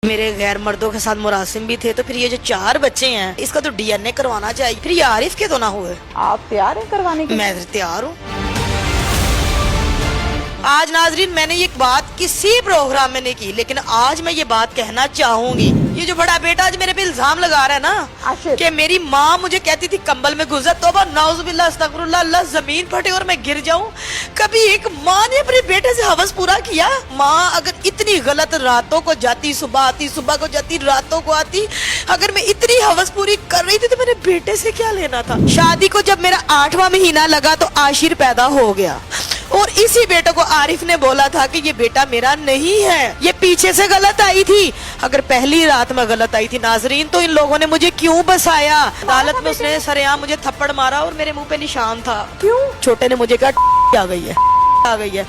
मेरे गैर मर्दों के साथ मुरासिम भी थे, तो फिर ये जो 4 बच्चे हैं इसका तो DNA करवाना चाहिए। फिर ये आरिफ के तो ना हुए। आप तैयार हैं करवाने के? मैं तैयार हूँ। आज नाजरीन मैंने ये बात किसी प्रोग्राम में नहीं की, लेकिन आज मैं ये बात कहना चाहूंगी। ये जो बड़ा बेटा आज मेरे पे इल्जाम लगा रहा है ना कि मेरी माँ मुझे कहती थी कंबल में गुजर, तौबा नाउजुबिल्लाह अस्तगफिरुल्लाह, अल्लाह जमीन फटे और मैं गिर जाऊं। कभी एक माँ ने अपने बेटे से हवस पूरा किया? माँ अगर इतनी गलत रातों को जाती, सुबह आती, सुबह को जाती, रातों को आती, अगर मैं इतनी हवस पूरी कर रही थी तो मेरे बेटे से क्या लेना था। शादी को जब मेरा 8वां महीना लगा तो आशिर पैदा हो गया, और इसी बेटे को आरिफ ने बोला था कि ये बेटा मेरा नहीं है, ये पीछे से गलत आई थी। अगर पहली रात में गलत आई थी नाजरीन, तो इन लोगों ने मुझे क्यों बसाया? अदालत में उसने सरेआम मुझे थप्पड़ मारा और मेरे मुंह पे निशान था। क्यों? छोटे ने मुझे कहा आ गई है,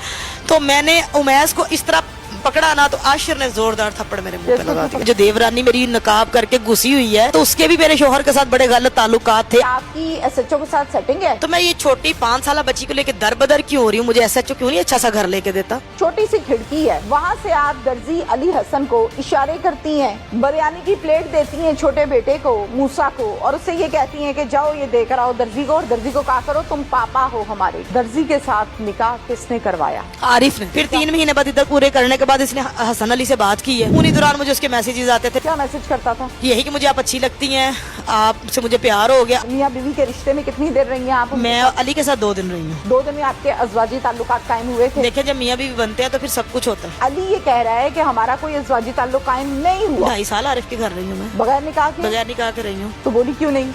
तो मैंने उमैस को इस तरह पकड़ा ना, तो आशिर ने जोरदार थप्पड़ मेरे मुंह पे लगा दिया। जो देवरानी मेरी नकाब करके घुसी हुई है, तो उसके भी मेरे शोहर के साथ बड़े गलत ताल्लुकात थे। आपकी SHO के साथ सेटिंग है? तो मैं ये छोटी 5 साल बच्ची को लेके दर बदर क्यों हो रही हूँ? मुझे SHO क्यों नहीं अच्छा सा घर लेके देता? छोटी सी खिड़की है, वहाँ से आप दर्जी अली हसन को इशारे करती हैं, बिरयानी की प्लेट देती हैं छोटे बेटे को, मूसा को, और उससे ये कहती हैं कि जाओ ये देकर आओ दर्जी को, और दर्जी को कहा करो तुम पापा हो हमारे। दर्जी के साथ निकाह किसने करवाया? आरिफ ने। फिर 3 महीने बाद इधर पूरे करने के बाद इसने हसन अली से बात की है। उन्हीं दौरान मुझे उसके मैसेजेस आते थे। क्या मैसेज करता था? यही कि मुझे आप अच्छी लगती हैं, आपसे मुझे प्यार हो गया। मियाँ बीवी के रिश्ते में कितनी देर रही हैं आप? मैं अली के साथ 2 दिन रही हूँ। 2 दिन में आपके अज़वाजी ताल्लुकात कायम हुए थे? देखिए, जब मियाँ बीवी बनते हैं तो फिर सब कुछ होता है। अली ये कह रहा है कि हमारा कोई अज़वाजी ताल्लुक कायम नहीं हुआ। 2.5 साल आरिफ के घर रही हूँ मैं, बगैर निकाह के? बगैर निकाह के रही हूँ। तो बोली क्यों नहीं?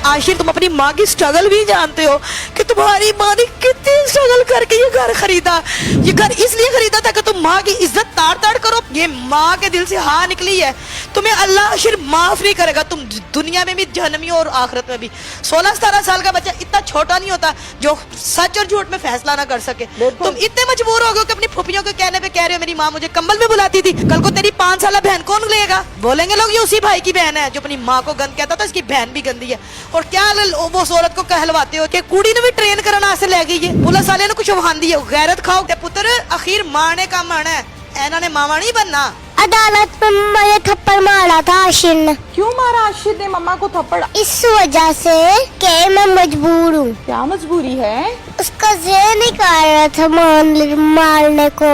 आशिर, तुम अपनी माँ की स्ट्रगल भी जानते हो कि तुम्हारी माँ ने कितनी स्ट्रगल करके ये घर खरीदा। ये घर इसलिए खरीदा था कि तुम माँ की इज्जत ताड़ ताड़ करो। ये माँ के दिल से हाँ निकली है, तुम्हें अल्लाह आशिर माफ नहीं करेगा। तुम दुनिया में भी, जहन्नमी और आखिरत में भी। 16-17 साल का बच्चा इतना छोटा नहीं होता जो सच और झूठ में फैसला ना कर सके। तुम इतने मजबूर हो गए कि अपनी फूफियों के कहने पे कह रहे हो मेरी माँ मुझे कंबल में बुलाती थी। कल को तेरी 5 साल बहन कौन लेगा? बोलेंगे लोग ये उसी भाई की बहन है जो अपनी माँ को गंद कहता था, इसकी बहन भी गंदी है। और क्या वो औरत को कहलवाते हो कि कुड़ी ने भी ट्रेन करना से ले गई है, पुलिस वाले ने कुछ वहांदी है। गैरत खाओ ते पुत्र, आखिर मारने का मन है, ऐना ने मामा नहीं बनना। अदालत में मुझे थप्पड़ मारा था आशिर ने। क्यों मारा आशिर ने मम्मा को थप्पड़? इस वजह से कि मैं मजबूर हूँ। क्या मजबूरी है? उसका ज़हन नहीं कर रहा था मारने को।